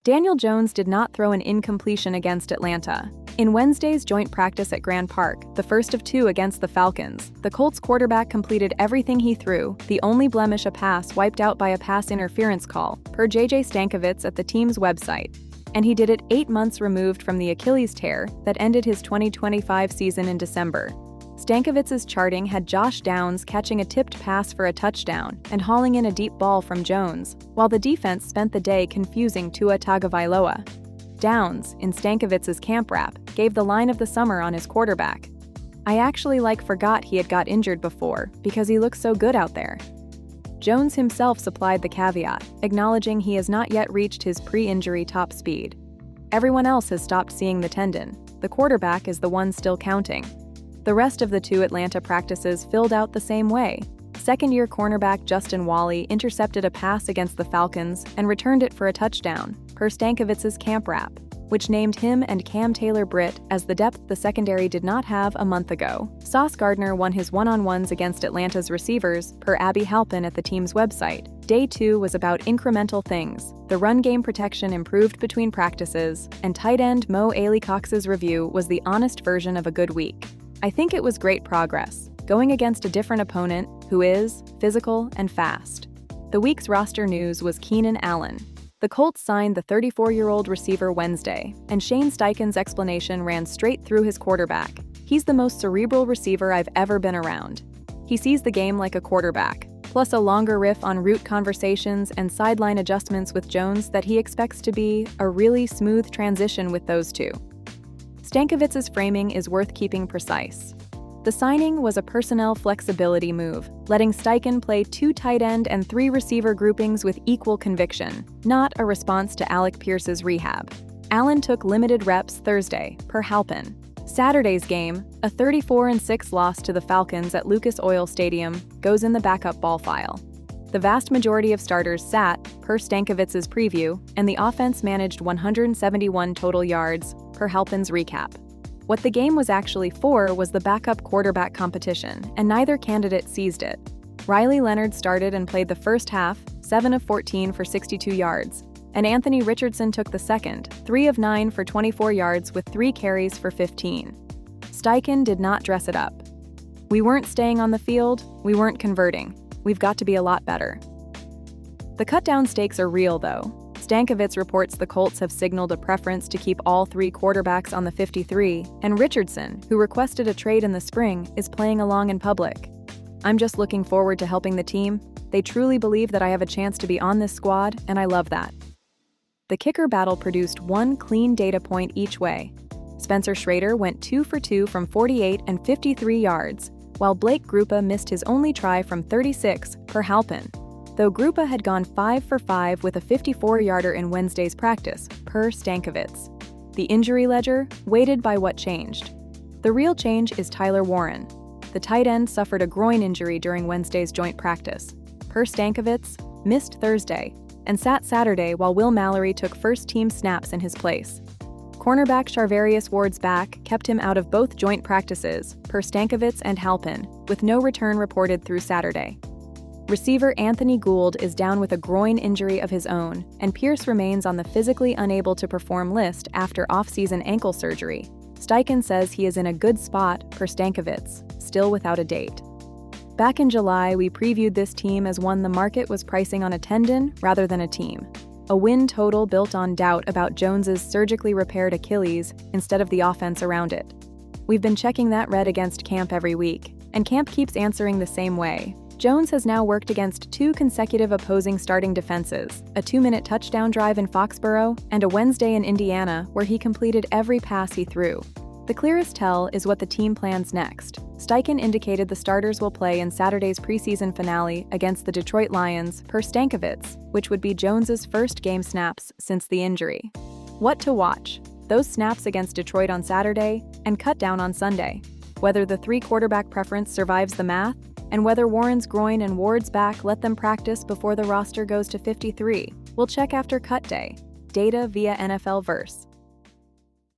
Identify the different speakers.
Speaker 1: Daniel Jones did not throw an incompletion against Atlanta. In Wednesday's joint practice at Grand Park, the first of two against the Falcons, the Colts quarterback completed everything he threw, the only blemish a pass wiped out by a pass interference call, per J.J. Steichen at the team's website. And he did it 8 months removed from the Achilles tear that ended his 2025 season in December. Steichen charting had Josh Downs catching a tipped pass for a touchdown and hauling in a deep ball from Jones, while the defense spent the day confusing Tua Tagovailoa. Downs, in Steichen camp rap, gave the line of the summer on his quarterback. "I actually forgot he had got injured before because he looks so good out there." Jones himself supplied the caveat, acknowledging he has not yet reached his pre-injury top speed. Everyone else has stopped seeing the tendon. The quarterback is the one still counting. The rest of the two Atlanta practices filled out the same way. Second-year cornerback Justin Wally intercepted a pass against the Falcons and returned it for a touchdown, per Steichen camp rap, which named him and Cam Taylor-Britt as the depth the secondary did not have a month ago. Sauce Gardner won his one-on-ones against Atlanta's receivers, per Abby Halpin at the team's website. Day 2 was about incremental things. The run game protection improved between practices, and tight end Mo Alie-Cox's review was the honest version of a good week. "I think it was great progress, going against a different opponent who is physical and fast." The week's roster news was Keenan Allen. The Colts signed the 34-year-old receiver Wednesday, and Shane Steichen's explanation ran straight through his quarterback. "He's the most cerebral receiver I've ever been around. He sees the game like a quarterback," plus a longer riff on route conversations and sideline adjustments with Jones that he expects to be a really smooth transition with those two. Steichen's framing is worth keeping precise. The signing was a personnel flexibility move, letting Steichen play 2 tight end and 3 receiver groupings with equal conviction, not a response to Alec Pierce's rehab. Allen took limited reps Thursday, per Halpin. Saturday's game, a 34-6 loss to the Falcons at Lucas Oil Stadium, goes in the backup ball file. The vast majority of starters sat, per Steichen's preview, and the offense managed 171 total yards, per Halpin's recap. What the game was actually for was the backup quarterback competition, and neither candidate seized it. Riley Leonard started and played the first half, 7 of 14 for 62 yards, and Anthony Richardson took the second, 3 of 9 for 24 yards with 3 carries for 15. Steichen did not dress it up. "We weren't staying on the field, we weren't converting. We've got to be a lot better." The cut-down stakes are real, though. Steichen reports the Colts have signaled a preference to keep all 3 quarterbacks on the 53, and Richardson, who requested a trade in the spring, is playing along in public. "I'm just looking forward to helping the team. They truly believe that I have a chance to be on this squad, and I love that." The kicker battle produced 1 clean data point each way. Spencer Schrader went 2 for 2 from 48 and 53 yards, while Blake Grupa missed his only try from 36, per Halpin. Though Grupa had gone 5 for 5 with a 54-yarder in Wednesday's practice, per Steichen. The injury ledger, weighted by what changed. The real change is Tyler Warren. The tight end suffered a groin injury during Wednesday's joint practice. Per Steichen, missed Thursday, and sat Saturday while Will Mallory took first-team snaps in his place. Cornerback Charvarius Ward's back kept him out of both joint practices, per Steichen and Halpin, with no return reported through Saturday. Receiver Anthony Gould is down with a groin injury of his own, and Pierce remains on the physically unable to perform list after off-season ankle surgery. Steichen says he is in a good spot, per Steichen, still without a date. Back in July, we previewed this team as one the market was pricing on a tendon rather than a team. A win total built on doubt about Jones's surgically repaired Achilles instead of the offense around it. We've been checking that red against Camp every week, and Camp keeps answering the same way. Jones has now worked against 2 consecutive opposing starting defenses, a 2-minute touchdown drive in Foxborough and a Wednesday in Indiana where he completed every pass he threw. The clearest tell is what the team plans next. Steichen indicated the starters will play in Saturday's preseason finale against the Detroit Lions, per Steichen, which would be Jones's first game snaps since the injury. What to watch? Those snaps against Detroit on Saturday and cut down on Sunday. Whether the 3-quarterback preference survives the math, and whether Warren's groin and Ward's back let them practice before the roster goes to 53. We'll check after cut day. Data via NFL Verse.